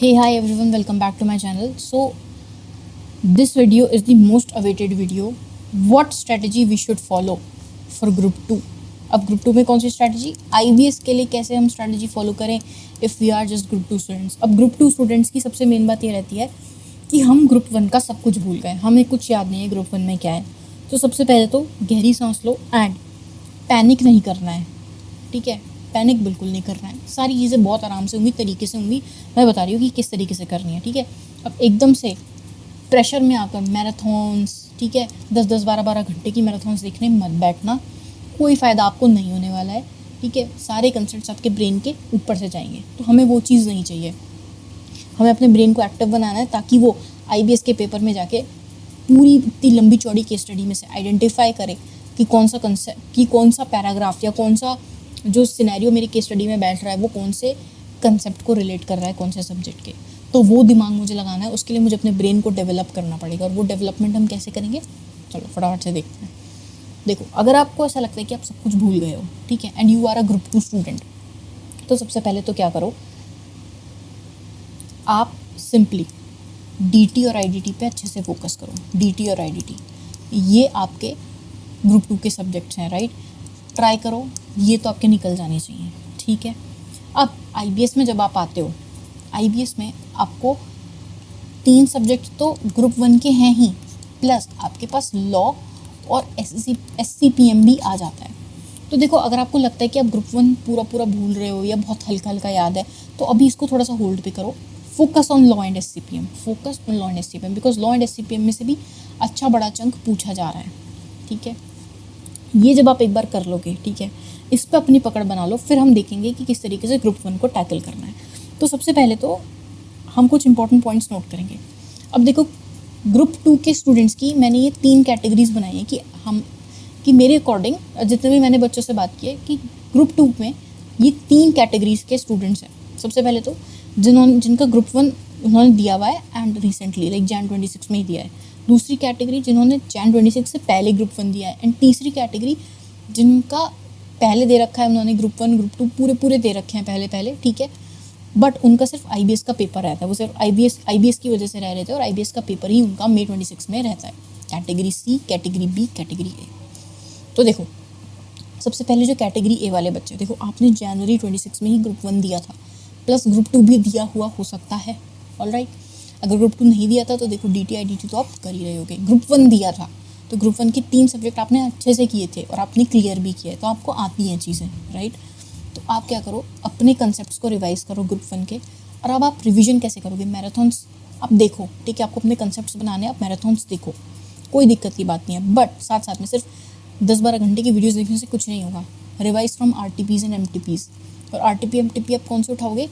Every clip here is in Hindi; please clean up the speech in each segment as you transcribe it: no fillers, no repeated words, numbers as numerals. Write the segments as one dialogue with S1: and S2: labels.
S1: Hey, hi everyone, welcome back to my channel. So, this video is the most awaited video. What strategy we should follow for group 2? अब ग्रुप 2 में कौन सी स्ट्रैटेजी, IBS के लिए कैसे हम स्ट्रैटेजी फॉलो करें if we are just group 2 students. अब ग्रुप 2 स्टूडेंट्स की सबसे मेन बात ये रहती है कि हम ग्रुप 1 का सब कुछ भूल गए, हमें कुछ याद नहीं है ग्रुप 1 में क्या है. तो सबसे पहले तो गहरी सांस लो एंड पैनिक नहीं करना है, ठीक है. पैनिक बिल्कुल नहीं करना है, सारी चीज़ें बहुत आराम से होंगी, तरीके से होंगी. मैं बता रही हूँ कि किस तरीके से करनी है, ठीक है. अब एकदम से प्रेशर में आकर मैराथन्स, ठीक है, 10-10 12-12 घंटे की मैराथन्स देखने मत बैठना, कोई फ़ायदा आपको नहीं होने वाला है, ठीक है. सारे कंसेप्ट्स आपके ब्रेन के ऊपर से जाएंगे, तो हमें वो चीज़ नहीं चाहिए. हमें अपने ब्रेन को एक्टिव बनाना है ताकि वो IBS के पेपर में जाके पूरी इतनी लंबी चौड़ी केस स्टडी में से आइडेंटिफाई करे कि कौन सा कंसेप्ट, कि कौन सा पैराग्राफ या कौन सा जो सिनेरियो मेरी केस स्टडी में बैठ रहा है वो कौन से कंसेप्ट को रिलेट कर रहा है, कौन से सब्जेक्ट के. तो वो दिमाग मुझे लगाना है, उसके लिए मुझे अपने ब्रेन को डेवलप करना पड़ेगा. और वो डेवलपमेंट हम कैसे करेंगे, चलो फटाफट से देखते हैं. देखो, अगर आपको ऐसा लगता है कि आप सब कुछ भूल गए हो, ठीक है, and you are a group 2 student, तो सबसे पहले तो क्या करो, आप सिंपली DT और IDT पे अच्छे से फोकस करो. DT और IDT ये आपके ग्रुप 2 के सब्जेक्ट्स हैं, राइट. ट्राई करो, ये तो आपके निकल जाने चाहिए, ठीक है. अब IBS में जब आप आते हो, IBS में आपको 3 सब्जेक्ट तो ग्रुप 1 के हैं ही, प्लस आपके पास लॉ और SCPM भी आ जाता है. तो देखो, अगर आपको लगता है कि आप ग्रुप 1 पूरा भूल रहे हो या बहुत हल्का हल्का याद है, तो अभी इसको थोड़ा सा होल्ड पे करो. Focus on law and SCPM, focus on law and SCPM, because law and SCPM में से भी अच्छा बड़ा चंक पूछा जा रहा है, ठीक है. ये जब आप एक बार कर लोगे, ठीक है, इस पर अपनी पकड़ बना लो, फिर हम देखेंगे कि किस तरीके से ग्रुप 1 को टैकल करना है. तो सबसे पहले तो हम कुछ इंपॉर्टेंट पॉइंट्स नोट करेंगे. अब देखो, ग्रुप 2 के स्टूडेंट्स की मैंने ये 3 कैटेगरीज बनाई हैं कि मेरे अकॉर्डिंग जितने भी मैंने बच्चों से बात की है कि ग्रुप 2 में ये 3 कैटेगरीज के स्टूडेंट्स हैं. सबसे पहले तो जिनका ग्रुप 1 उन्होंने दिया हुआ है एंड रिसेंटली लाइक Jan 26 में ही दिया है. दूसरी कैटेगरी जिन्होंने Jan 26 से पहले ग्रुप 1 दिया है. एंड तीसरी कैटेगरी जिनका पहले दे रखा है, उन्होंने ग्रुप 1 ग्रुप 2 पूरे दे रखे हैं पहले, ठीक है, बट उनका सिर्फ IBS का पेपर रहता है. वो सिर्फ IBS की वजह से रह रहे थे और IBS का पेपर ही उनका May 26 में रहता है. Category C, category B, category A. तो देखो, सबसे पहले जो कैटेगरी A वाले बच्चे, देखो आपने January 26 में ही ग्रुप 1 दिया था, प्लस ग्रुप 2 भी दिया हुआ हो सकता है, ऑलराइट. अगर ग्रुप 2 नहीं दिया था तो देखो DT IDT तो आप कर ही रहे होगे. ग्रुप 1 दिया था तो ग्रुप 1 की 3 सब्जेक्ट आपने अच्छे से किए थे और आपने क्लियर भी किया है, तो आपको आती हैं चीज़ें, राइट. तो आप क्या करो, अपने कंसेप्ट्स को रिवाइज करो ग्रुप 1 के. और अब आप रिवीजन कैसे करोगे, मैराथन्स आप देखो, ठीक है, आपको अपने कंसेप्ट्स बनाने, आप मैराथन्स देखो, कोई दिक्कत की बात नहीं है. बट साथ में सिर्फ 10-12 घंटे की वीडियोस देखने से कुछ नहीं होगा. Revise from RTPs and MTPs. और RTP MTP आप कौन से उठाओगे,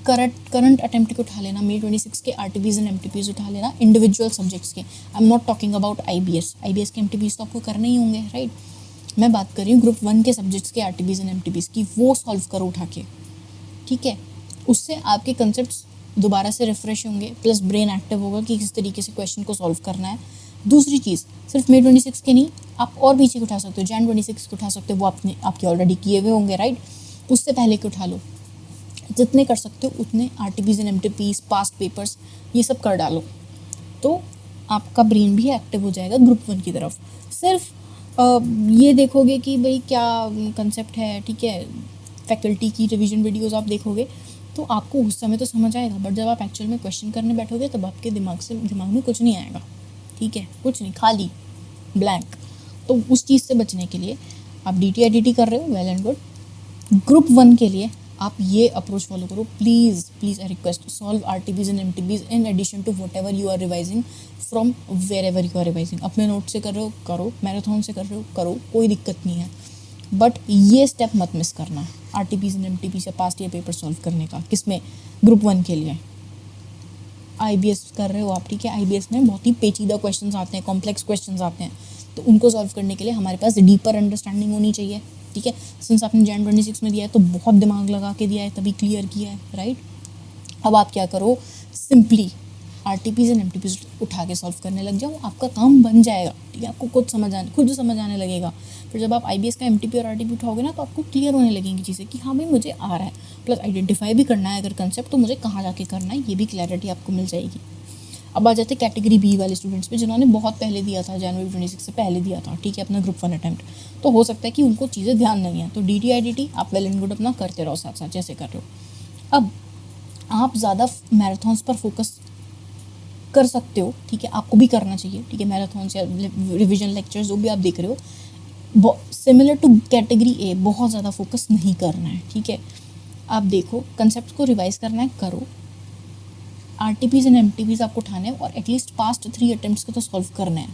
S1: करंट अटेम्प्ट के उठा लेना, May 26 के RTPs एंड MTPs उठा लेना, इंडिविजुअल सब्जेक्ट्स के. I am not talking about IBS के MTPs तो आपको करने ही होंगे, राइट. मैं बात कर रही हूँ ग्रुप 1 के सब्जेक्ट्स के RTPs एंड MTPs की, वो सॉल्व करो उठा के, ठीक है. उससे आपके कंसेप्ट्स दोबारा से रिफ्रेश होंगे, प्लस ब्रेन एक्टिव होगा कि किस तरीके से क्वेश्चन को सॉल्व करना है. दूसरी चीज़, सिर्फ May 26 के नहीं, आप और पीछे के उठा सकते हो, Jan 26 के उठा सकते हो, वो आपके ऑलरेडी किए हुए होंगे, राइट. उससे पहले के उठा लो, जितने कर सकते हो उतने RTPs and MTPs, past papers, ये सब कर डालो, तो आपका ब्रेन भी एक्टिव हो जाएगा ग्रुप 1 की तरफ. सिर्फ ये देखोगे कि भाई क्या कंसेप्ट है, ठीक है, फैकल्टी की रिवीजन वीडियोस आप देखोगे तो आपको उस समय तो समझ आएगा, बट जब आप एक्चुअल में क्वेश्चन करने बैठोगे तब आपके दिमाग में कुछ नहीं आएगा, ठीक है, कुछ नहीं, खाली ब्लैंक. तो उस चीज़ से बचने के लिए आप DT IDT कर रहे हो, वेल एंड गुड. ग्रुप 1 के लिए आप ये अप्रोच फॉलो करो, please I request, solve RTPs and MTPs in addition to whatever you are revising from wherever you are revising. अपने नोट से कर रहे हो करो, मैराथन से कर रहे हो करो, कोई दिक्कत नहीं है, बट ये स्टेप मत मिस करना, RTPs एंड MTPs से पास्ट ईयर पेपर सॉल्व करने का. किसमें, ग्रुप 1 के लिए. IBS कर रहे हो आप, ठीक है, IBS में बहुत ही पेचीदा क्वेश्चंस आते हैं, कॉम्प्लेक्स क्वेश्चंस आते हैं, तो उनको सॉल्व करने के लिए हमारे पास डीपर अंडरस्टैंडिंग होनी चाहिए, ठीक है. सिंस आपने Jan 26 में दिया है तो बहुत दिमाग लगा के दिया है, तभी क्लियर किया है, राइट. अब आप क्या करो, सिंपली RTPs एंड MTPs उठा के सॉल्व करने लग जाओ, आपका काम बन जाएगा, ठीक है. आपको खुद समझ आने लगेगा. फिर जब आप IBS का MTP और RTP उठाओगे ना तो आपको क्लियर होने लगेंगी चीज़ें कि हाँ भाई मुझे आ रहा है. प्लस आइडेंटिफाई भी करना है अगर कंसेप्ट, तो मुझे कहाँ जाके करना है ये भी क्लैरिटी आपको मिल जाएगी। अब आ जाते कैटेगरी बी वाले स्टूडेंट्स पे जिन्होंने बहुत पहले दिया था, जनवरी 26 से पहले दिया था, ठीक है, अपना ग्रुप 1 अटैम्प्ट, तो हो सकता है कि उनको चीज़ें ध्यान नहीं है, तो DT आप वेल एंड गुड अपना करते रहो साथ साथ जैसे कर रहे हो। अब आप ज़्यादा मैराथन्स पर फोकस कर सकते हो, ठीक है, आपको भी करना चाहिए, ठीक है, मैराथन्स या रिविजन लेक्चर्स जो भी आप देख रहे हो, सिमिलर टू कैटेगरी ए बहुत ज़्यादा फोकस नहीं करना है, ठीक है। आप देखो कंसेप्ट को रिवाइज करना है, करो, RTPs एंड MTPs आपको उठाने हैं और एटलीस्ट पास्ट 3 अटेम्प्ट्स को तो सॉल्व करना है,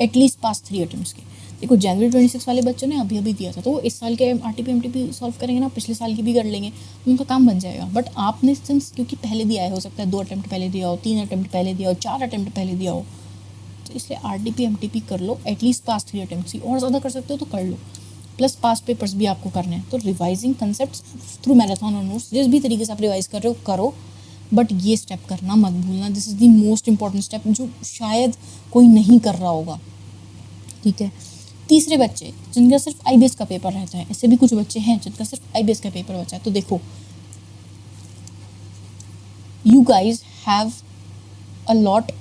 S1: एटलीस्ट पास्ट 3 अटेम्प्ट्स के। देखो जनवरी 26 वाले बच्चों ने अभी दिया था, तो वो इस साल के RTP MTP सॉल्व करेंगे ना, पिछले साल की भी कर लेंगे, उनका काम बन जाएगा। बट आपने सिंस क्योंकि पहले दिया है, हो सकता है 2 अटेम्प्ट पहले दिया हो, 3 अटेम्प्ट पहले दिया हो, 4 अटेम्प्ट पहले दिया हो, तो इसलिए RTP MTP कर लो, एटलीस्ट पास्ट 3 अटेम्प्ट्स ही, और ज़्यादा कर सकते हो तो कर लो, प्लस पास्ट पेपर्स भी आपको करने हैं। तो रिवाइजिंग कंसेप्ट थ्रू मैराथन और नोट्स, जिस भी तरीके से आप रिवाइज कर रहे हो करो, बट ये स्टेप करना मत भूलना, this is the most important step जो शायद कोई नहीं कर रहा होगा, ठीक है। तीसरे बच्चे जिनका सिर्फ IBS का पेपर रहता है, ऐसे भी कुछ बच्चे हैं जिनका सिर्फ IBS का पेपर बचा है, तो देखो you guys have a lot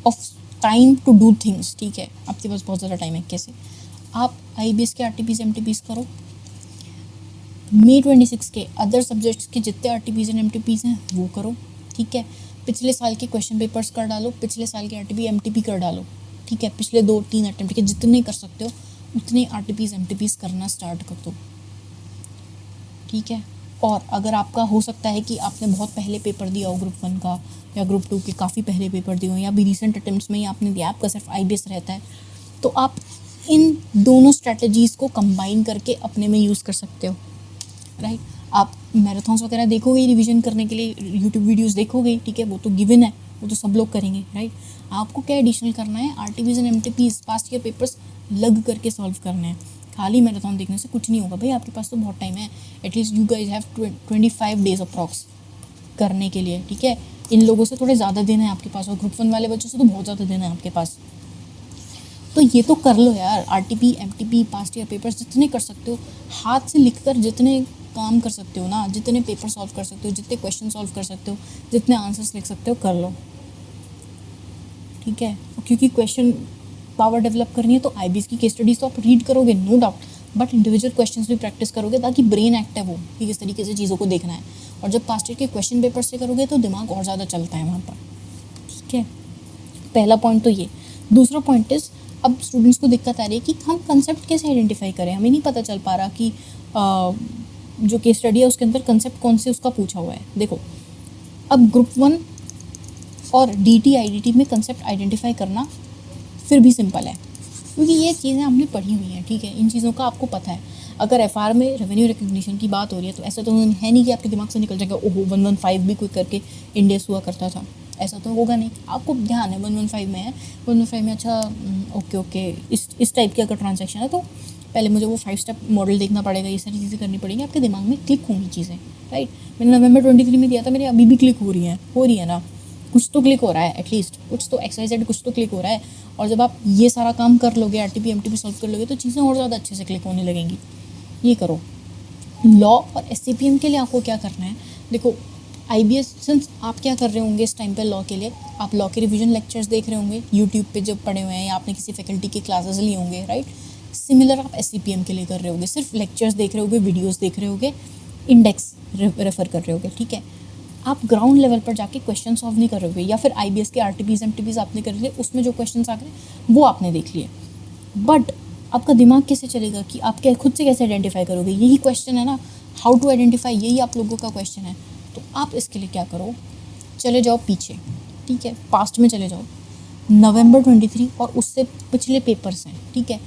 S1: of time to do things, ठीक है, आपके पास बहुत ज़्यादा टाइम है। कैसे? आप IBS के RTPs MTPs करो, May 26 के अदर सब्जेक्ट्स के जितने RTPs एंड MTPs हैं वो करो, ठीक है। पिछले साल के क्वेश्चन पेपर्स कर डालो, पिछले साल के RTP MTP कर डालो, ठीक है। पिछले 2-3 अटेम्प्ट के जितने कर सकते हो उतने RTPs MTPs करना स्टार्ट कर दो, ठीक है। और अगर आपका हो सकता है कि आपने बहुत पहले पेपर दिया हो ग्रुप 1 का या ग्रुप 2 के काफ़ी पहले पेपर दिए हो, या भी रिसेंट अटेम्प्ट्स में ही आपने दिया, आपका सिर्फ IBS रहता है, तो आप इन दोनों स्ट्रैटेजीज़ को कंबाइन करके अपने में यूज़ कर सकते हो, राइट। आप मैराथन्स वगैरह देखोगे रिवीजन करने के लिए, यूट्यूब वीडियोस देखोगे, ठीक है, वो तो गिवन है, वो तो सब लोग करेंगे, राइट। आपको क्या एडिशनल करना है, RTPs and MTPs past year papers लग करके सॉल्व करने हैं। खाली मैराथन देखने से कुछ नहीं होगा भाई, आपके पास तो बहुत टाइम है, at least you guys have 25 days approx करने के लिए, ठीक है। इन लोगों से थोड़े ज़्यादा दिन है आपके पास, और ग्रुप 1 वाले बच्चों से तो बहुत ज़्यादा दिन है आपके पास, तो ये तो कर लो यार। RTP MTP past year papers जितने कर सकते हो, हाथ से लिख कर जितने काम कर सकते हो ना, जितने पेपर सॉल्व कर सकते हो, जितने क्वेश्चन सॉल्व कर सकते हो, जितने आंसर्स लिख सकते हो कर लो, ठीक है। क्योंकि क्वेश्चन पावर डेवलप करनी है तो IBS की केस स्टडीज तो आप रीड करोगे no doubt, but individual questions भी प्रैक्टिस करोगे ताकि ब्रेन एक्टिव हो कि किस तरीके से चीज़ों को देखना है। और जब पास्ट ईयर के क्वेश्चन पेपर से करोगे तो दिमाग और ज़्यादा चलता है वहाँ पर, ठीक है। पहला पॉइंट तो ये। दूसरा पॉइंट इज़, अब स्टूडेंट्स को दिक्कत आ रही है कि हम कंसेप्ट कैसे आइडेंटिफाई करें, हमें नहीं पता चल पा रहा कि जो केस स्टडी है उसके अंदर कंसेप्ट कौन से उसका पूछा हुआ है। देखो अब ग्रुप 1 और DT IDT में कंसेप्ट आइडेंटिफाई करना फिर भी सिंपल है, क्योंकि ये चीज़ें हमने पढ़ी हुई हैं, ठीक है, इन चीज़ों का आपको पता है। अगर FR में रेवेन्यू रिकग्निशन की बात हो रही है तो ऐसा तो है नहीं कि आपके दिमाग से निकल जाएगा ओहो 115 भी कोई करके इंडेस हुआ करता था, ऐसा तो होगा नहीं। आपको ध्यान है 115 में है, 115 में अच्छा ओके इस टाइप की अगर ट्रांजैक्शन है तो पहले मुझे वो 5 स्टेप मॉडल देखना पड़ेगा, ये सारी चीज़ें करनी पड़ेंगी, आपके दिमाग में क्लिक होंगी चीज़ें, राइट। मैंने नवंबर 23 में दिया था, मेरे अभी भी क्लिक हो रही है ना, कुछ तो क्लिक हो रहा है, एटलीस्ट कुछ तो XYZ कुछ तो क्लिक हो रहा है। और जब आप ये सारा काम कर लोगे, RTP MTP सॉल्व कर लोगे, तो चीज़ें और ज़्यादा अच्छे से क्लिक होने लगेंगी। ये करो। लॉ और SCPM के लिए आपको क्या करना है, देखो IBS सिंस आप क्या कर रहे होंगे इस टाइम पे लॉ के लिए, आप लॉ के रिवीजन लेक्चर्स देख रहे होंगे यूट्यूब पे जब पढ़े हुए हैं, या आपने किसी फैकल्टी की क्लासेस लिए होंगे, राइट। सिमिलर आप SCPM के लिए कर रहे होगे, सिर्फ लेक्चर्स देख रहे होगे, वीडियोज़ देख रहे होगे, इंडेक्स रेफ़र कर रहे होगे, ठीक है। आप ग्राउंड लेवल पर जाके क्वेश्चन सॉल्व नहीं कर रहे होगे, या फिर IBS के RTPs MTPs आपने कर लिए, उसमें जो क्वेश्चन आ गए वो आपने देख लिए, बट आपका दिमाग कैसे चलेगा कि आप क्या खुद से कैसे आइडेंटिफाई करोगे, यही क्वेश्चन है ना, हाउ टू आइडेंटिफाई, यही आप लोगों का क्वेश्चन है। तो आप इसके लिए क्या करो, चले जाओ पीछे, ठीक है, पास्ट में चले जाओ, नवंबर 23 और उससे पिछले पेपर्स हैं, ठीक है,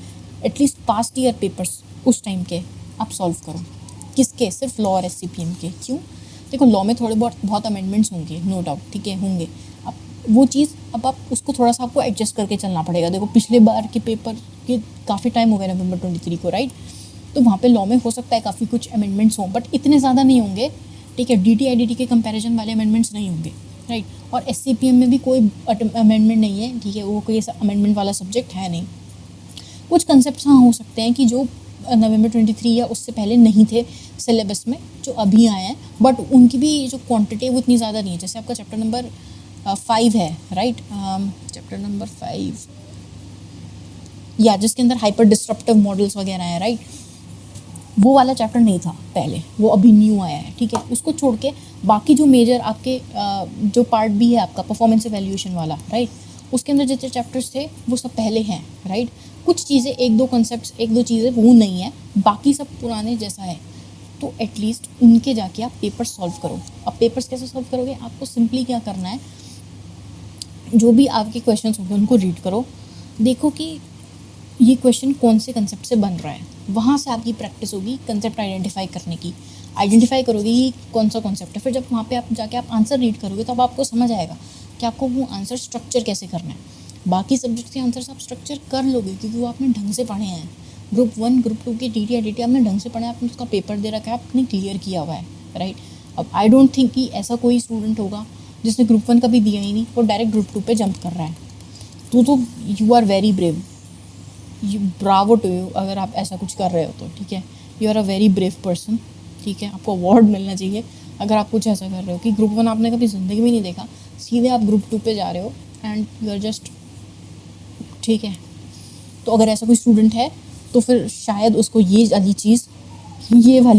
S1: एटलीस्ट पास्ट ईयर पेपर्स उस टाइम के आप सॉल्व करो। किसके? सिर्फ लॉ और SCPM के। क्यों? देखो लॉ में थोड़े बहुत अमेंडमेंट्स होंगे, नो डाउट, ठीक है, होंगे। अब वो चीज़ अब आप उसको थोड़ा सा आपको एडजस्ट करके चलना पड़ेगा। देखो पिछले बार के पेपर के काफ़ी टाइम हो गया नवंबर 23 को, राइट, तो वहाँ पे लॉ में हो सकता है काफ़ी कुछ अमेंडमेंट्स हों, बट इतने ज़्यादा नहीं होंगे, ठीक है। DT IDT के कंपैरिजन वाले अमेंडमेंट्स नहीं होंगे, राइट। और SCPM में भी कोई अमेंडमेंट नहीं है, ठीक है, वो कोई ऐसा अमेंडमेंट वाला सब्जेक्ट है नहीं। कुछ कंसेप्ट हाँ हो सकते हैं कि जो नवंबर 23 या उससे पहले नहीं थे सिलेबस में, जो अभी आए हैं, बट उनकी भी जो क्वांटिटी है वो इतनी ज़्यादा नहीं है। जैसे आपका चैप्टर नंबर 5 है, राइट, चैप्टर नंबर 5 या जिसके अंदर हाइपर डिस्ट्रप्टिव मॉडल्स वगैरह हैं, राइट, वो वाला चैप्टर नहीं था पहले, वो अभी न्यू आया है, ठीक है। उसको छोड़ के बाकी जो मेजर आपके जो पार्ट भी है आपका परफॉर्मेंस एवेल्यूएशन वाला, राइट, उसके अंदर जितने चैप्टर्स थे वो सब पहले हैं, राइट। कुछ चीज़ें, एक दो चीज़ें वो नहीं है, बाकी सब पुराने जैसा है। तो एटलीस्ट उनके जाके आप पेपर सॉल्व करो। अब पेपर्स कैसे सॉल्व करोगे? आपको सिंपली क्या करना है, जो भी आपके क्वेश्चन होंगे उनको रीड करो, देखो कि ये क्वेश्चन कौन से कंसेप्ट से बन रहा है, वहाँ से आपकी प्रैक्टिस होगी कंसेप्ट आइडेंटिफाई करने की। आइडेंटिफाई करोगे कि कौन सा कॉन्सेप्ट है, फिर जब वहाँ पे आप जाके आप आंसर रीड करोगे तो अब आपको समझ आएगा कि आपको वो आंसर स्ट्रक्चर कैसे करना है। बाकी सब्जेक्ट के आंसर्स आप स्ट्रक्चर कर लोगे क्योंकि वो आपने ढंग से पढ़े हैं। ग्रुप 1 ग्रुप 2 की टीटी आईडीटी आपने ढंग से पढ़ा है, आपने उसका पेपर दे रखा है, आपने क्लियर किया हुआ है, राइट। अब आई डोंट थिंक कि ऐसा कोई स्टूडेंट होगा जिसने ग्रुप 1 का भी दिया ही नहीं और डायरेक्ट ग्रुप 2 पे जंप कर रहा है। तो you are very brave, you bravo to you अगर आप ऐसा कुछ कर रहे हो तो, ठीक है। You are a very brave person, ठीक है। आपको अवार्ड मिलना चाहिए अगर आप कुछ ऐसा कर रहे हो कि ग्रुप 1 आपने कभी ज़िंदगी में नहीं देखा, सीधे आप ग्रुप 2 पे जा रहे हो एंड यू आर जस्ट, ठीक है। तो अगर ऐसा कोई स्टूडेंट है तो फिर शायद उसको ये वाली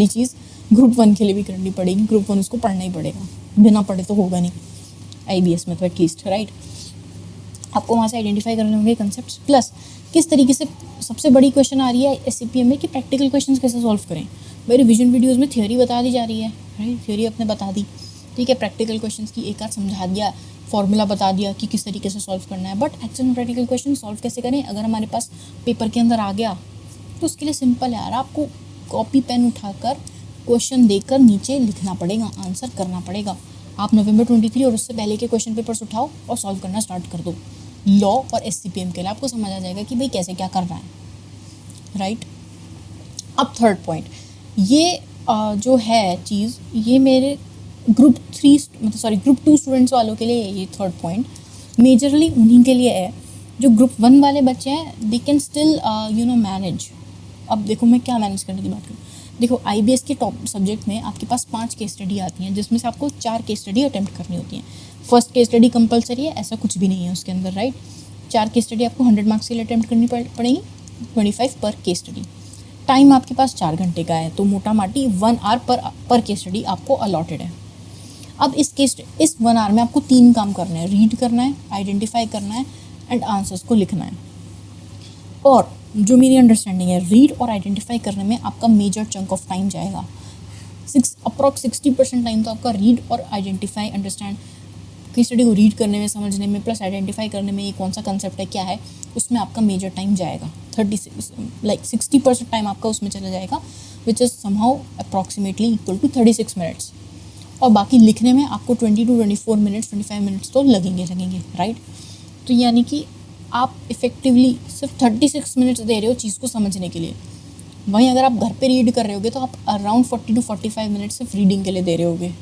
S1: चीज़ ग्रुप 1 के लिए भी करनी पड़ेगी। ग्रुप 1 उसको पढ़ना ही पड़ेगा, बिना पढ़े तो होगा नहीं IBS में तो एटलीस्ट, राइट। आपको वहाँ से आइडेंटिफाई करने होंगे कंसेप्ट्स, प्लस किस तरीके से, सबसे बड़ी क्वेश्चन आ रही है SCPM में कि प्रैक्टिकल क्वेश्चंस कैसे सॉल्व करें। मेरे रिविजन वीडियोस में थ्योरी बता दी जा रही है, राइट, थ्योरी अपने बता दी, ठीक है। प्रैक्टिकल क्वेश्चंस की एक आध समझा दिया, फॉर्मूला बता दिया कि किस तरीके से सॉल्व करना है, बट एक्चुअल में प्रैक्टिकल क्वेश्चन सॉल्व कैसे करें अगर हमारे पास पेपर के अंदर आ गया तो उसके लिए सिंपल है यार, आपको कॉपी पेन उठाकर क्वेश्चन देकर नीचे लिखना पड़ेगा, आंसर करना पड़ेगा। आप नवंबर 23 और उससे पहले के क्वेश्चन पेपर्स उठाओ और सॉल्व करना स्टार्ट कर दो। लॉ और SCPM के लिए आपको समझ आ जाएगा कि भाई कैसे क्या करना है, राइट। अब थर्ड पॉइंट, ये जो है चीज़, ये मेरे ग्रुप 2 स्टूडेंट्स वालों के लिए ये थर्ड पॉइंट मेजरली उन्हीं के लिए है जो ग्रुप 1 वाले बच्चे हैं, दे कैन स्टिल मैनेज। अब देखो मैं क्या मैनेज करने की बात करूँ, देखो IBS के टॉप सब्जेक्ट में आपके पास 5 केस स्टडी आती हैं जिसमें से आपको 4 केस स्टडी अटैम्प्ट करनी होती हैं। फर्स्ट केस स्टडी कंपलसरी है, ऐसा कुछ भी नहीं है उसके अंदर, राइट। 4 केस स्टडी आपको 100 मार्क्स के लिए अटैम्प्ट करनी पड़ेगी, 25 पर केस स्टडी। टाइम आपके पास 4 घंटे का है, तो मोटा माटी 1 आवर पर केस स्टडी आपको अलॉटेड है। अब इस 1 आवर में आपको 3 काम करने हैं, रीड करना है, आइडेंटिफाई करना है एंड आंसर्स को लिखना है। और जो मेरी अंडरस्टैंडिंग है, रीड और आइडेंटिफाई करने में आपका मेजर चंक ऑफ टाइम जाएगा। अप्रॉक्स 60% टाइम तो आपका रीड और आइडेंटिफाई, अंडरस्टैंड, केस स्टडी को रीड करने में, समझने में, प्लस आइडेंटिफाई करने में, ये कौन सा कंसेप्ट है, क्या है, उसमें आपका मेजर टाइम जाएगा। 60% टाइम आपका उसमें चला जाएगा, which is somehow approximately equal to 36 minutes. और बाकी लिखने में आपको 20 to 24 मिनट्स, 25 मिनट्स तो लगेंगे, राइट। तो यानी कि आप इफ़ेक्टिवली सिर्फ 36 मिनट्स दे रहे हो चीज़ को समझने के लिए। वहीं अगर आप घर पे रीड कर रहे होगे तो आप अराउंड 40 to 45 मिनट्स सिर्फ रीडिंग के लिए दे रहे होगे।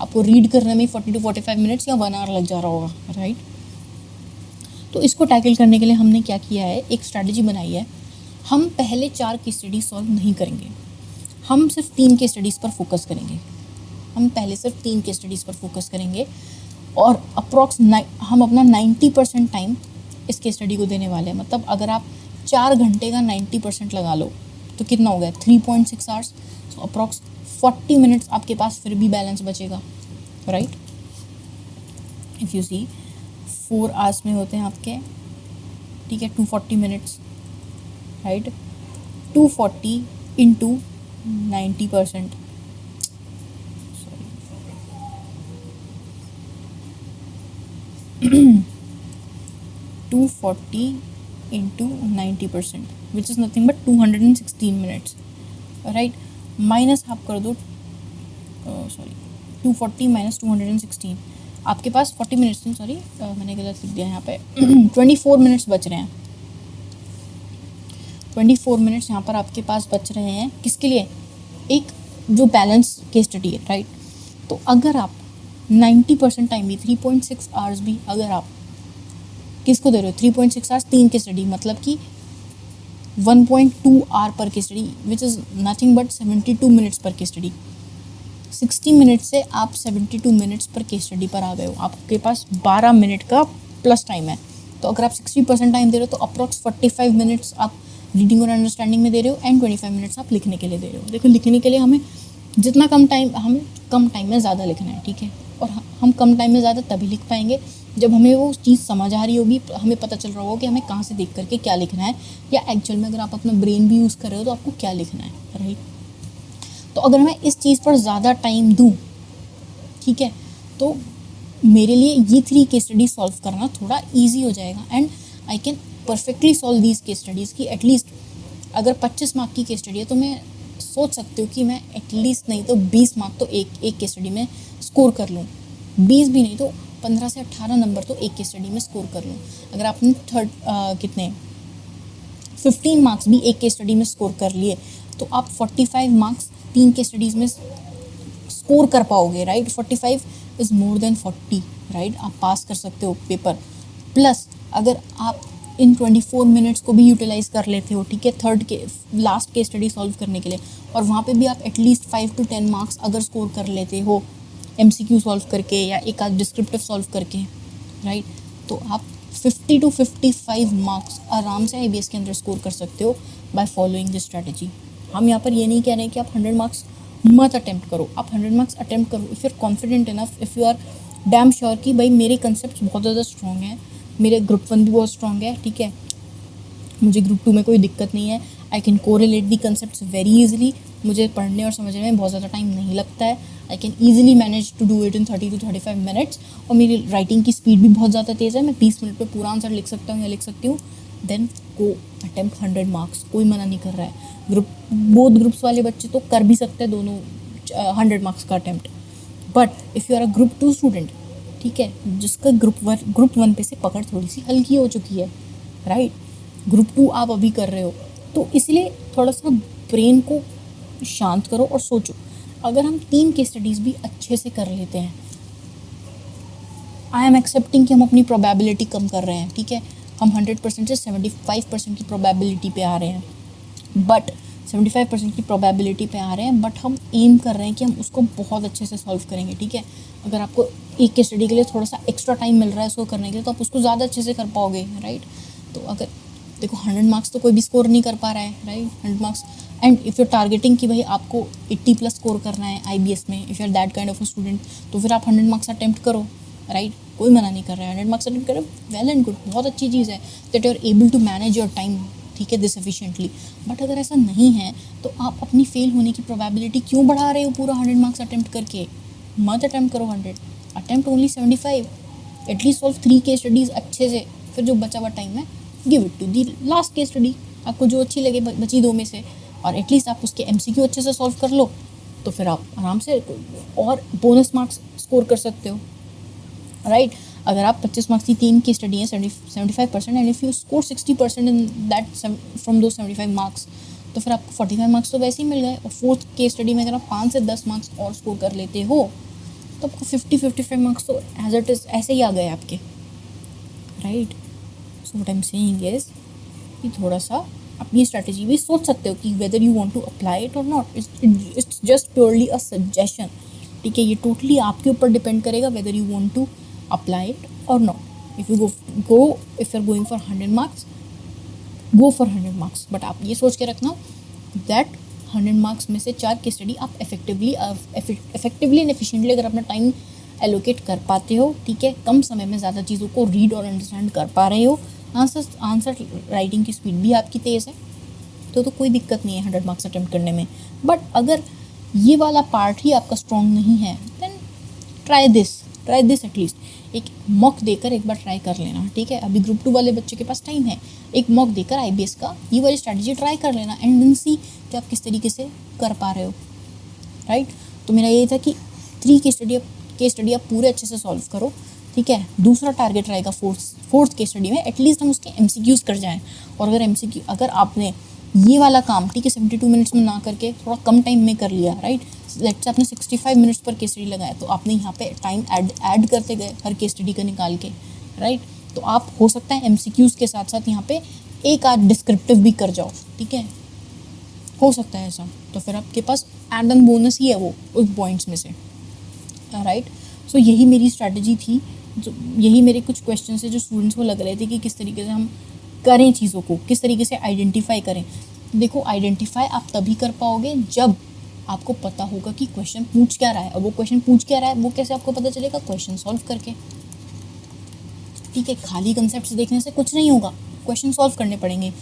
S1: आपको रीड करने में 40 to 45 मिनट्स या 1 आवर लग जा रहा होगा, राइट। तो इसको टैकल करने के लिए हमने क्या किया है, एक स्ट्रैटेजी बनाई है। हम पहले 4 की स्टडीज सॉल्व नहीं करेंगे, हम सिर्फ 3 के स्टडीज़ पर फोकस करेंगे। हम पहले सिर्फ 3 के स्टडीज़ पर फोकस करेंगे और अप्रॉक्स हम अपना 90% टाइम इस केस स्टडी को देने वाले हैं। मतलब अगर आप 4 घंटे का 90% लगा लो तो कितना हो गया, 3.6 आवर्स। सो अप्रॉक्स 40 मिनट्स आपके पास फिर भी बैलेंस बचेगा, right. If you see 4 hours में होते हैं आपके, ठीक है, 240 minutes, right. 240 into 90%, 240 into 90%, which is nothing but 216 minutes, right। Minus आप कर दो, 240 माइनस 216, आपके पास 40 मिनट्स नहीं, सॉरी मैंने गलत लिख दिया यहाँ पे 24 मिनट्स बच रहे हैं। 24 मिनट्स यहाँ पर आपके पास बच रहे हैं किसके लिए, एक जो बैलेंस केस स्टडी है, राइट। तो अगर आप 90% टाइम भी, 3.6 आवर्स भी अगर आप किसको दे रहे हो, 3.6 आवर्स 3 की स्टडी, मतलब कि 1.2 आवर पर case study which is nothing but 72 minutes पर केस स्टडी। 60 मिनट से आप 72 मिनट्स पर केस स्टडी पर आ गए हो, आपके पास 12 मिनट का प्लस टाइम है। तो अगर आप 60% टाइम दे रहे हो तो अप्रॉक्स 45 मिनट्स आप रीडिंग और अंडरस्टैंडिंग में दे रहे हो एंड 25 मिनट्स आप लिखने के लिए दे रहे हो। देखो लिखने के लिए हमें जितना कम टाइम में ज़्यादा लिखना है, ठीक है। और हम कम टाइम में ज़्यादा तभी लिख पाएंगे जब हमें वो चीज़ समझ आ रही होगी, हमें पता चल रहा होगा कि हमें कहाँ से देख करके क्या लिखना है, या एक्चुअल में अगर आप अपना ब्रेन भी यूज़ कर रहे हो तो आपको क्या लिखना है, राइट। तो अगर मैं इस चीज़ पर ज़्यादा टाइम दूँ, ठीक है, तो मेरे लिए ये 3 केस स्टडी सॉल्व करना थोड़ा ईजी हो जाएगा and I can perfectly solve these case studies की एटलीस्ट अगर 25 मार्क की केस स्टडी है तो मैं सोच सकती हूँ कि मैं एटलीस्ट नहीं तो 20 मार्क तो एक केस स्टडी में स्कोर कर लूँ, 20 भी नहीं तो 15 से 18 नंबर तो एक केस स्टडी में स्कोर कर लूँ। अगर आपने 15 मार्क्स भी एक केस स्टडी में स्कोर कर लिए तो आप 45 मार्क्स 3 केस स्टडीज़ में स्कोर कर पाओगे, right. 45 is more than 40, right. आप पास कर सकते हो पेपर। प्लस अगर आप इन 24 मिनट्स को भी यूटिलाइज कर लेते हो, ठीक है, लास्ट केस स्टडी सॉल्व करने के लिए, और वहाँ पे भी आप एटलीस्ट 5 to 10 मार्क्स अगर स्कोर कर लेते हो MCQ सॉल्व करके या एक आध डिस्क्रिप्टिव सॉल्व करके, राइट, तो आप 50 to 55 मार्क्स आराम से IBS के अंदर स्कोर कर सकते हो बाय फॉलोइंग दिस स्ट्रैटेजी। हम यहाँ पर ये नहीं कह रहे हैं कि आप 100 मार्क्स मत अटेम्प्ट करो, आप 100 मार्क्स अटेम्प्ट करो if you are confident enough, if you are damn sure कि भाई मेरे कंसेप्ट बहुत ज़्यादा स्ट्रॉन्ग हैं, मेरे ग्रुप 1 भी बहुत स्ट्रॉन्ग है, ठीक है, मुझे ग्रुप 2 में कोई दिक्कत नहीं है, I can correlate the concept very easily, मुझे पढ़ने और समझने में बहुत ज़्यादा टाइम नहीं लगता है, I can easily manage to do it in 30 to 35 minutes, और मेरी राइटिंग की स्पीड भी बहुत ज़्यादा तेज़ है, मैं 20 मिनट में पूरा आंसर लिख सकता हूँ या लिख सकती हूँ, देन गो अटेम्प्ट 100 मार्क्स, कोई मना नहीं कर रहा है। बोथ ग्रुप्स वाले बच्चे तो कर भी सकते हैं दोनों 100 मार्क्स का attempt, but if you are a group 2 student, ठीक है, जिसका ग्रुप 1 पे से पकड़ थोड़ी सी हल्की हो चुकी है, राइट, ग्रुप 2 आप अभी कर रहे हो, तो इसलिए थोड़ा सा ब्रेन को शांत करो और सोचो। अगर हम 3 केस स्टडीज़ भी अच्छे से कर लेते हैं, आई एम एक्सेप्टिंग कि हम अपनी प्रोबेबिलिटी कम कर रहे हैं, ठीक है, हम 100% से 75% की प्रोबेबिलिटी पे आ रहे हैं, बट 75% की प्रोबेबिलिटी पे आ रहे हैं, बट हम एम कर रहे हैं कि हम उसको बहुत अच्छे से सॉल्व करेंगे, ठीक है। अगर आपको एक केस स्टडी के लिए थोड़ा सा एक्स्ट्रा टाइम मिल रहा है उसको करने के लिए, तो आप उसको ज़्यादा अच्छे से कर पाओगे, राइट। तो अगर देखो 100 मार्क्स तो कोई भी स्कोर नहीं कर पा रहा है, right, 100 marks, and if you targeting कि भाई आपको 80+ स्कोर करना है IBS में, if you are that kind of a student, तो फिर आप 100 मार्क्स अटेम्प्ट करो, राइट, कोई मना नहीं कर रहा है, 100 मार्क्स अटेम्प्ट करो, वेल एंड गुड, बहुत अच्छी चीज़ है that you are able to manage your time, ठीक है, दिस एफिशिएंटली। बट अगर ऐसा नहीं है तो आप अपनी फेल होने की प्रोबेबिलिटी क्यों बढ़ा रहे हो पूरा 100 मार्क्स अटेम्प्ट करके? मत अटेम्प्ट करो 100, attempt only 75, at least solve 3 case studies अच्छे से, फिर जो बचा हुआ टाइम है give it to the last case study, आपको जो अच्छी लगे बची 2 में से, और एटलीस्ट आप उसके MCQ अच्छे से सॉल्व कर लो, तो फिर आप आराम से और बोनस मार्क्स स्कोर कर सकते हो, राइट। अगर आप 25 मार्क्स की 3 की स्टडी है 75%, and if you score 60% in that from दो 75 मार्क्स, तो फिर आपको 45 मार्क्स तो वैसे ही मिल गए, और 4th केस स्टडी में अगर आप 5 से 10 मार्क्स और स्कोर कर लेते हो तो आपको 50-55 मार्क्स तो एज इट इज़ ऐसे ही आ गए आपके, right. So what I am saying is कि थोड़ा सा आप ये स्ट्रैटेजी भी सोच सकते हो कि whether you want to apply it or not, it's just purely a suggestion, ठीक है, ये टोटली आपके ऊपर डिपेंड करेगा whether you want to apply it or not. If you if you are going for 100 marks, go for 100 marks, but आप ये सोच के रखना दैट 100 मार्क्स में से 4 की स्टडी आप इफेक्टिवली एंड एफिशिएंटली अगर अपना टाइम एलोकेट कर पाते हो, ठीक है, कम समय में ज़्यादा चीज़ों को रीड और अंडरस्टैंड कर पा रहे हो, आंसर राइटिंग की स्पीड भी आपकी तेज़ है, तो कोई दिक्कत नहीं है 100 मार्क्स अटेम्प्ट करने में। बट अगर ये वाला पार्ट ही आपका स्ट्रॉन्ग नहीं है, देन ट्राई दिस एटलीस्ट, एक मॉक देकर एक बार ट्राई कर लेना, ठीक है। अभी ग्रुप 2 वाले बच्चे के पास टाइम है, एक मॉक देकर IBS का ये वाली स्ट्रैटेजी ट्राई कर लेना एंड देन सी कि आप किस तरीके से कर पा रहे हो, राइट। तो मेरा ये था कि 3 केस स्टडी आप पूरे अच्छे से सॉल्व करो, ठीक है। दूसरा टारगेट रहेगा फोर्थ केस स्टडी में एटलीस्ट हम उसके MCQs कर जाएं, और अगर आपने ये वाला काम, ठीक है, 72 मिनट्स में ना करके थोड़ा कम टाइम में कर लिया, राइट, लेट्स से आपने 65 मिनट्स पर केस स्टडी लगाया, तो आपने यहाँ पे टाइम ऐड करते गए हर केस स्टडी का निकाल के, राइट, तो आप हो सकता है MCQs के साथ साथ यहाँ पे एक आध डिस्क्रिप्टिव भी कर जाओ, ठीक है, हो सकता है ऐसा, तो फिर आपके पास एड ऑन बोनस ही है वो उस पॉइंट्स में से, राइट। सो यही मेरी स्ट्रैटेजी थी, जो यही मेरे कुछ क्वेश्चन है जो स्टूडेंट्स को लग रहे थे कि किस तरीके से हम करें चीज़ों को, किस तरीके से आइडेंटिफाई करें। देखो, आइडेंटिफाई आप तभी कर पाओगे जब आपको पता होगा कि क्वेश्चन पूछ क्या रहा है, और वो क्वेश्चन पूछ क्या रहा है वो कैसे आपको पता चलेगा, क्वेश्चन सॉल्व करके, ठीक है। खाली कंसेप्ट देखने से कुछ नहीं होगा, क्वेश्चन सॉल्व करने पड़ेंगे।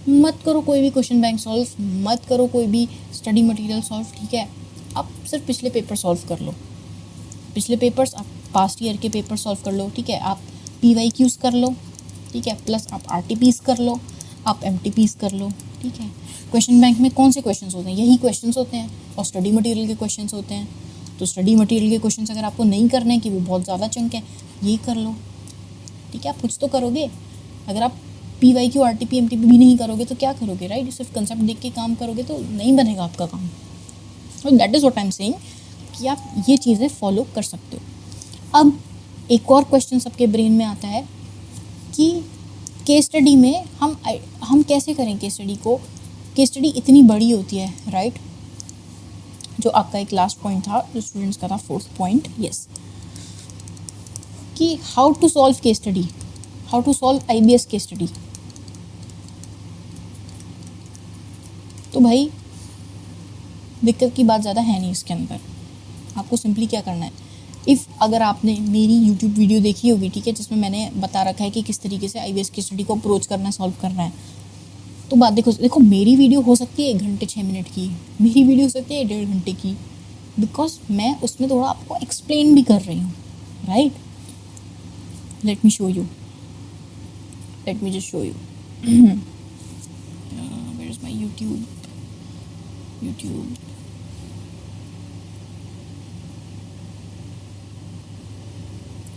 S1: मत करो कोई भी क्वेश्चन बैंक सॉल्व, मत करो कोई भी स्टडी मटेरियल सॉल्व, ठीक है। आप सिर्फ पिछले पेपर सॉल्व कर लो, पिछले पेपर्स, आप पास्ट ईयर के पेपर सॉल्व कर लो, ठीक है। आप PYQs कर लो, ठीक है, प्लस आप RTPs कर लो, आप MTPs कर लो, ठीक है। क्वेश्चन बैंक में कौन से क्वेश्चंस होते हैं, यही क्वेश्चंस होते हैं, और स्टडी मटेरियल के क्वेश्चंस होते हैं। तो स्टडी मटेरियल के क्वेश्चंस अगर आपको नहीं करने हैं कि वो बहुत ज़्यादा चंक है, ये कर लो, ठीक है। आप कुछ तो करोगे, अगर आप PYQ RTP MTP भी नहीं करोगे तो क्या करोगे, राइट। सिर्फ कंसेप्ट देख के काम करोगे तो नहीं बनेगा आपका काम। तो that is what I am saying कि आप ये चीज़ें फॉलो कर सकते हो। अब एक और क्वेश्चन सबके ब्रेन में आता है कि केस स्टडी में हम कैसे करें केस स्टडी को। केस स्टडी इतनी बड़ी होती है, राइट। जो आपका एक लास्ट पॉइंट था, जो स्टूडेंट्स का था 4th पॉइंट, यस, कि how to solve case study, how to solve IBS case study. तो भाई दिक्कत की बात ज़्यादा है नहीं इसके अंदर। आपको सिंपली क्या करना है, अगर आपने मेरी YouTube वीडियो देखी होगी, ठीक है, जिसमें मैंने बता रखा है कि किस तरीके से IBS की स्टडी को अप्रोच करना है, सॉल्व करना है, तो बात देखो मेरी वीडियो हो सकती है 1 घंटे 6 मिनट की, मेरी वीडियो हो सकती है 1.5 घंटे की, बिकॉज मैं उसमें थोड़ा आपको एक्सप्लेन भी कर रही हूँ, right. Let me show you, let me just show you, where is my YouTube,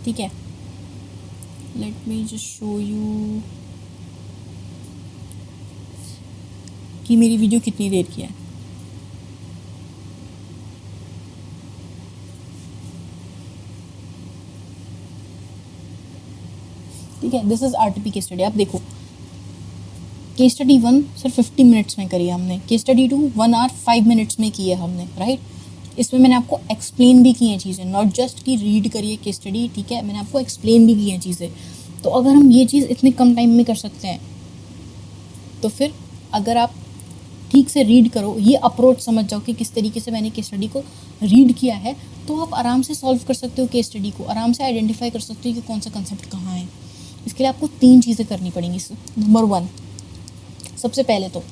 S1: ठीक है। Let me just show you कि मेरी वीडियो कितनी देर की है। ठीक है, this is RTP case study. आप देखो, केस स्टडी 1 सिर्फ 50 मिनट्स में करी है हमने, केस स्टडी 2 1 आवर 5 मिनट्स में की है हमने, राइट। इसमें मैंने आपको एक्सप्लेन भी की हैं चीज़ें, नॉट जस्ट कि रीड करिए केस स्टडी, ठीक है, मैंने आपको एक्सप्लेन भी की हैं चीज़ें। तो अगर हम ये चीज़ इतने कम टाइम में कर सकते हैं, तो फिर अगर आप ठीक से रीड करो, ये अप्रोच समझ जाओ कि किस तरीके से मैंने केस स्टडी को रीड किया है, तो आप आराम से सॉल्व कर सकते हो केस स्टडी को, आराम से आइडेंटिफाई कर सकते हो कि कौन सा कंसेप्ट कहाँ है। इसके लिए आपको 3 चीज़ें करनी पड़ेंगी। नंबर 1, सबसे पहले तो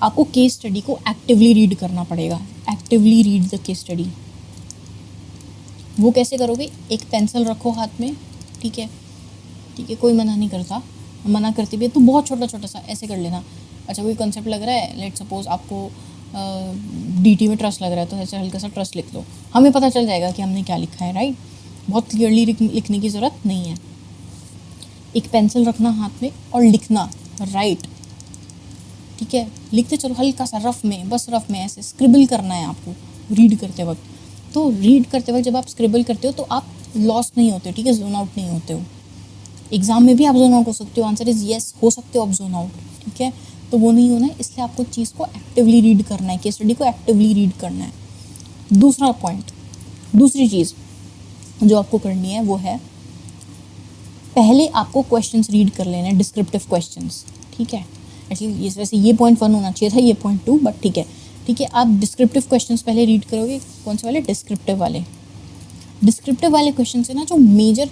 S1: आपको केस स्टडी को एक्टिवली रीड करना पड़ेगा, actively read the case study. वो कैसे करोगे, एक पेंसिल रखो हाथ में, ठीक है, ठीक है, कोई मना नहीं करता, मना करते भी है तो बहुत छोटा छोटा सा ऐसे कर लेना। अच्छा, कोई कंसेप्ट लग रहा है, लेट सपोज आपको DT में ट्रस्ट लग रहा है, तो ऐसे हल्का सा ट्रस्ट लिख लो, हमें पता चल जाएगा कि हमने क्या लिखा है, राइट। बहुत क्लियरली लिखने की ज़रूरत नहीं है। एक पेंसिल रखना हाथ में और लिखना, राइट, ठीक है, लिखते चलो हल्का सा रफ में, बस रफ में ऐसे स्क्रिबल करना है आपको रीड करते वक्त। तो रीड करते वक्त जब आप स्क्रिबल करते हो तो आप लॉस्ट नहीं होते हो, ठीक है, जोन आउट नहीं होते हो। एग्जाम में भी आप जोन आउट हो सकते हो, आंसर इज़ येस, हो सकते हो आप जोन आउट, ठीक है, तो वो नहीं होना है। इसलिए आपको चीज़ को एक्टिवली रीड करना है, केस स्टडी को एक्टिवली रीड करना है। दूसरा पॉइंट, दूसरी चीज़ जो आपको करनी है वो है, पहले आपको क्वेश्चंस रीड कर लेना है, डिस्क्रिप्टिव क्वेश्चंस, ठीक है। एक्चुअली वैसे ये पॉइंट 1 होना चाहिए था, ये पॉइंट 2, बट ठीक है, ठीक है। आप डिस्क्रिप्टिव क्वेश्चंस पहले रीड करोगे, कौन से वाले, डिस्क्रिप्टिव वाले। डिस्क्रिप्टिव वाले क्वेश्चन से ना जो मेजर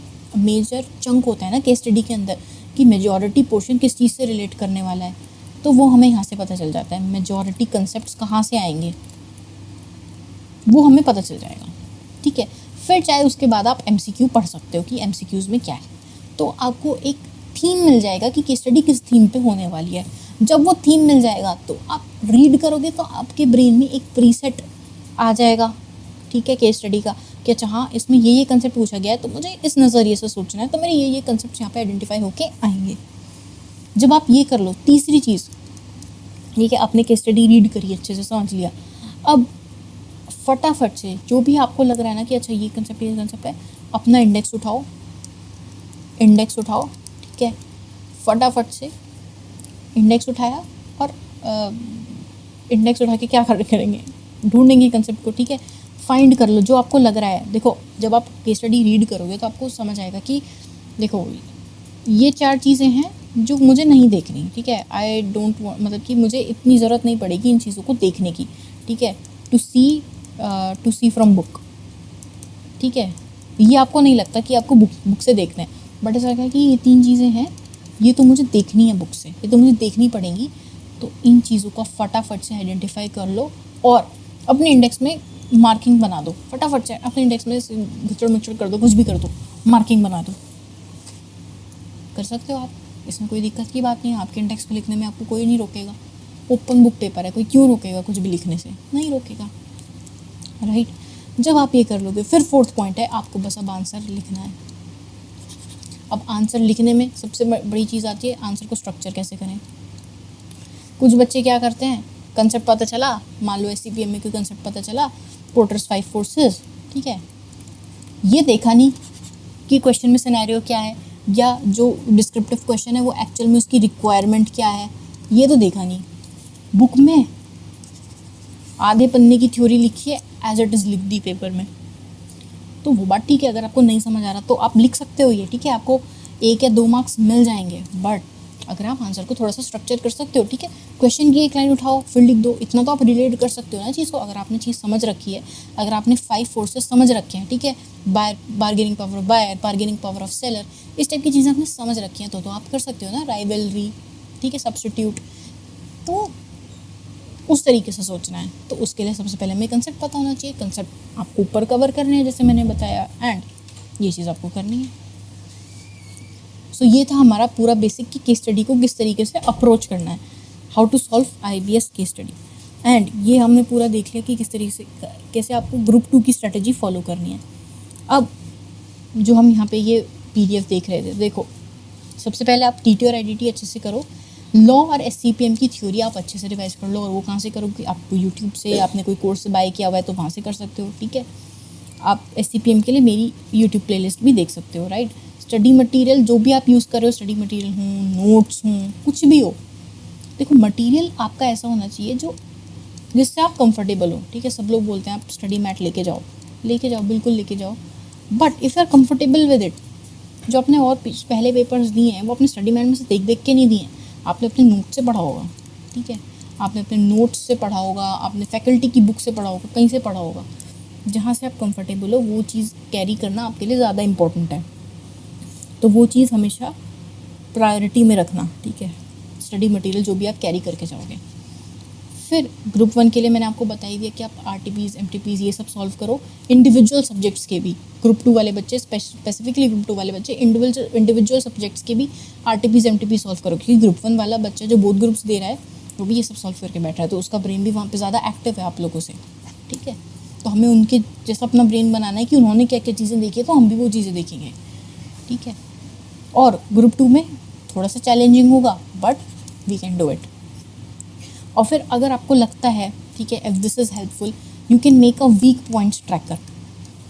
S1: चंक होता है ना केस स्टडी के अंदर, कि मेजॉरिटी पोर्शन किस चीज़ से रिलेट करने वाला है, तो वो हमें यहाँ से पता चल जाता है। मेजॉरिटी कंसेप्ट्स कहाँ से आएंगे वो हमें पता चल जाएगा, ठीक है। फिर चाहे उसके बाद आप MCQ पढ़ सकते हो कि MCQs में क्या है, तो आपको एक थीम मिल जाएगा कि केस स्टडी किस थीम पे होने वाली है। जब वो थीम मिल जाएगा तो आप रीड करोगे तो आपके ब्रेन में एक प्रीसेट आ जाएगा, ठीक है, केस स्टडी का, कि अच्छा हाँ इसमें ये कंसेप्ट पूछा गया है तो मुझे इस नज़रिए से सोचना है, तो मेरे ये कंसेप्ट यहाँ पे आइडेंटिफाई होके आएंगे। जब आप ये कर लो, तीसरी चीज़, ठीक है, आपने केस स्टडी रीड करी, अच्छे से समझ लिया, अब फटाफट से जो भी आपको लग रहा है ना कि अच्छा ये कंसेप्ट है, अपना इंडेक्स उठाओ, ठीक है, फटाफट से इंडेक्स उठाया और इंडेक्स उठा के क्या करेंगे, ढूंढेंगे कंसेप्ट को, ठीक है, फाइंड कर लो जो आपको लग रहा है। देखो जब आप केस स्टडी रीड करोगे तो आपको समझ आएगा कि देखो ये 4 चीज़ें हैं जो मुझे नहीं देखनी, ठीक है, आई डोंट वांट, मतलब कि मुझे इतनी ज़रूरत नहीं पड़ेगी इन चीज़ों को देखने की, ठीक है, टू सी फ्रॉम बुक, ठीक है। ये आपको नहीं लगता कि आपको बुक से देखना है, बट ऐसा लगता है कि ये 3 चीज़ें हैं, ये तो मुझे देखनी है बुक से, ये तो मुझे देखनी पड़ेंगी। तो इन चीज़ों का फटाफट से आइडेंटिफाई कर लो और अपने इंडेक्स में मार्किंग बना दो, फटाफट से अपने इंडेक्स में घुचड़ मुचड़ कर दो, कुछ भी कर दो, मार्किंग बना दो। कर सकते हो आप, इसमें कोई दिक्कत की बात नहीं है। आपके इंडेक्स को लिखने में आपको कोई नहीं रोकेगा, ओपन बुक पेपर है, कोई क्यों रोकेगा कुछ भी लिखने से, नहीं रोकेगा, राइट। जब आप ये कर लोगे, फिर 4th पॉइंट है, आपको बस अब आंसर लिखना है। अब आंसर लिखने में सबसे बड़ी चीज़ आती है, आंसर को स्ट्रक्चर कैसे करें। कुछ बच्चे क्या करते हैं, कंसेप्ट पता चला, मान लो SCPM में कोई कंसेप्ट पता चला, पोर्टर्स 5 फोर्सेस, ठीक है, ये देखा नहीं कि क्वेश्चन में सिनेरियो क्या है, या जो डिस्क्रिप्टिव क्वेश्चन है वो एक्चुअल में उसकी रिक्वायरमेंट क्या है, ये तो देखा नहीं। बुक में आधे पन्ने की थ्योरी लिखी है, एज इट इज़ लिख दी पेपर में, तो वो बात ठीक है। अगर आपको नहीं समझ आ रहा तो आप लिख सकते हो ये, ठीक है, आपको 1 या 2 मार्क्स मिल जाएंगे। बट अगर आप आंसर को थोड़ा सा स्ट्रक्चर कर सकते हो, ठीक है, क्वेश्चन की एक लाइन उठाओ फिर लिख दो, इतना तो आप रिलेट कर सकते हो ना चीज़ को। अगर आपने चीज़ समझ रखी है, अगर आपने 5 फोर्सेस समझ रखे हैं, ठीक है, bargaining power of buyer, bargaining power of seller, इस टाइप की चीज़ें आपने समझ रखी हैं, तो आप कर सकते हो ना, राइवलरी, ठीक है, सब्स्टिट्यूट। तो उस तरीके से सोचना है। तो उसके लिए सबसे पहले हमें कंसेप्ट पता होना चाहिए, कंसेप्ट आपको ऊपर कवर करने हैं जैसे मैंने बताया, एंड ये चीज़ आपको करनी है। सो ये था हमारा पूरा बेसिक कि केस स्टडी को किस तरीके से अप्रोच करना है, how to solve IBS case study. And ये हमने पूरा देख लिया कि किस तरीके से कैसे आपको ग्रुप 2 की स्ट्रेटेजी फॉलो करनी है। अब जो हम यहाँ पे ये PDF देख रहे थे, देखो सबसे पहले आप TT और IDT अच्छे से करो, लॉ और SCPM की थ्योरी आप अच्छे से रिवाइज कर लो। और वो कहाँ से करोगे, आपको यूट्यूब से, आपने कोई कोर्स बाय किया हुआ है तो वहाँ से कर सकते हो, ठीक है। आप SCPM के लिए मेरी यूट्यूब प्लेलिस्ट भी देख सकते हो, राइट। स्टडी मटेरियल जो भी आप यूज़ कर रहे हो, स्टडी मटेरियल हो, नोट्स हों, कुछ भी हो, देखो मटेरियल आपका ऐसा होना चाहिए जो जिससे आप कंफर्टेबल हो, ठीक है। सब लोग बोलते हैं आप स्टडी मैट लेके जाओ, बिल्कुल लेके जाओ, but if you are comfortable with it, जो आपने और पहले पेपर्स दिए हैं वो अपने स्टडी मैट में से देख देख के नहीं दिए हैं, आपने अपने नोट से पढ़ा होगा, ठीक है, आपने अपने नोट्स से पढ़ा होगा, आपने फैकल्टी की बुक से पढ़ा होगा, कहीं से पढ़ा होगा, जहाँ से आप कंफर्टेबल हो वो चीज़ कैरी करना आपके लिए ज़्यादा इम्पोर्टेंट है। तो वो चीज़ हमेशा प्रायोरिटी में रखना, ठीक है, स्टडी मटेरियल जो भी आप कैरी करके जाओगे। फिर ग्रुप 1 के लिए मैंने आपको बता ही दिया कि आप RTPs, MTPs ये सब सॉल्व करो, इंडिविजुअल सब्जेक्ट्स के भी। ग्रुप 2 वाले बच्चे, स्पेसिफिकली ग्रुप 2 वाले बच्चे इंडिविजुअल सब्जेक्ट्स के भी RTPs, MTPs सॉल्व करो, क्योंकि ग्रुप 1 वाला बच्चा जो बोथ ग्रुप्स दे रहा है वो भी ये सब सॉल्व करके बैठा है, तो उसका ब्रेन भी वहाँ पर ज़्यादा एक्टिव है आप लोगों से, ठीक है। तो हमें उनके जैसा अपना ब्रेन बनाना है कि उन्होंने क्या क्या चीज़ें देखी है तो हम भी वो चीज़ें देखेंगे, ठीक है। और ग्रुप 2 में थोड़ा सा चैलेंजिंग होगा, but we can do it. और फिर अगर आपको लगता है, ठीक है, if this is helpful, you can make a week points tracker.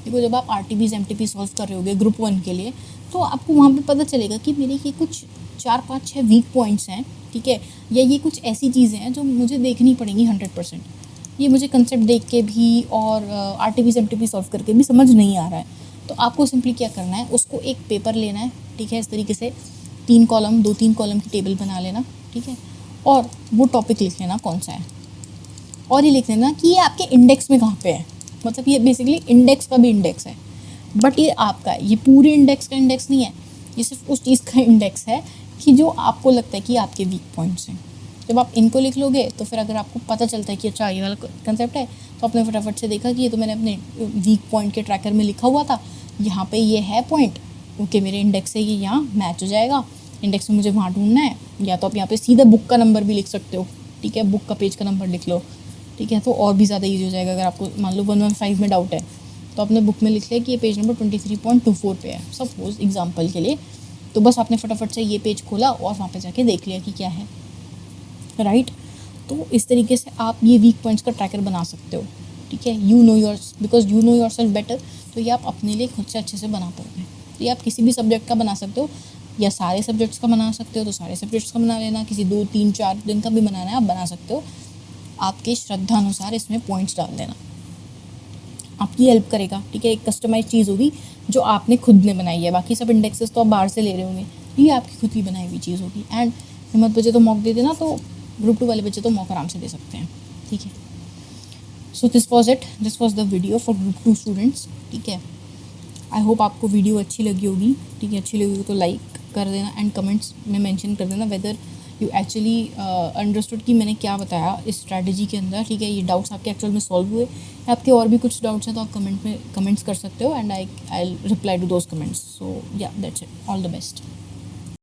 S1: देखो जब आप RTPs, MTPs सॉल्व कर रहे होगे ग्रुप 1 के लिए, तो आपको वहाँ पे पता चलेगा कि मेरे ये कुछ 4, 5, 6 वीक पॉइंट्स हैं, ठीक है, या ये कुछ ऐसी चीज़ें हैं जो मुझे देखनी पड़ेंगी 100%। ये मुझे कंसेप्ट देख के भी और RTPs, MTPs सॉल्व करके भी समझ नहीं आ रहा है। तो आपको सिंपली क्या करना है, उसको एक पेपर लेना है, ठीक है, इस तरीके से 3 कॉलम, 2-3 कॉलम की टेबल बना लेना, ठीक है, और वो टॉपिक लिख लेना कौन सा है, और ये लिख लेना कि ये आपके इंडेक्स में कहाँ पे है। मतलब ये बेसिकली इंडेक्स का भी इंडेक्स है, बट ये आपका है, ये पूरे इंडेक्स का इंडेक्स नहीं है, ये सिर्फ उस चीज़ का इंडेक्स है कि जो आपको लगता है कि आपके वीक पॉइंट्स हैं। जब आप इनको लिख लोगे तो फिर अगर आपको पता चलता है कि अच्छा ये वाला कंसेप्ट है, तो आपने फटाफट से देखा कि ये तो मैंने अपने वीक पॉइंट के ट्रैकर में लिखा हुआ था, यहाँ पे ये है पॉइंट, ओके मेरे इंडेक्स से ये यहाँ मैच हो जाएगा, इंडेक्स में मुझे वहाँ ढूंढना है। या तो आप यहाँ पे सीधा बुक का नंबर भी लिख सकते हो, ठीक है, बुक का पेज का नंबर लिख लो, ठीक है, तो और भी ज़्यादा ईजी हो जाएगा। अगर आपको मान लो 115 में डाउट है तो आपने बुक में लिख लिया कि ये पेज नंबर 23.24 पे है, सपोज एग्जाम्पल के लिए, तो बस आपने फटाफट से ये पेज खोला और वहाँ पे जाके देख लिया कि क्या है, राइट। तो इस तरीके से आप ये वीक पॉइंट्स का ट्रैकर बना सकते हो, ठीक है, because you know your self better, तो ये आप अपने लिए खुद से अच्छे से बना पाओगे। तो ये आप किसी भी सब्जेक्ट का बना सकते हो, या सारे सब्जेक्ट्स का बना सकते हो तो सारे सब्जेक्ट्स का बना लेना, किसी 2 3 4 दिन का भी बनाना है आप बना सकते हो, आपके श्रद्धा अनुसार इसमें पॉइंट्स डाल देना, आपकी हेल्प करेगा। ठीक है, एक कस्टमाइज चीज़ होगी जो आपने खुद ने बनाई है, बाकी सब इंडेक्सेस तो आप बाहर से ले रहे होंगे, ये आपकी खुद की बनाई हुई चीज़ होगी। एंड हिम्मत बचे तो मॉक दे देना, तो ग्रुप 2 वाले बच्चे तो मॉक आराम से दे सकते हैं। ठीक है, so this was it, this was the video for group 2 students. ठीक है, आई होप आपको वीडियो अच्छी लगी होगी। ठीक है, अच्छी लगी होगी तो लाइक कर देना एंड कमेंट्स में मेंशन कर देना वेदर यू एक्चुअली अंडरस्टूड कि मैंने क्या बताया इस स्ट्रैटेजी के अंदर। ठीक है, ये डाउट्स आपके एक्चुअल में सॉल्व हुए, आपके और भी कुछ डाउट्स हैं तो आप कमेंट्स कर सकते हो and I reply to those comments. So yeah that's it, all the best.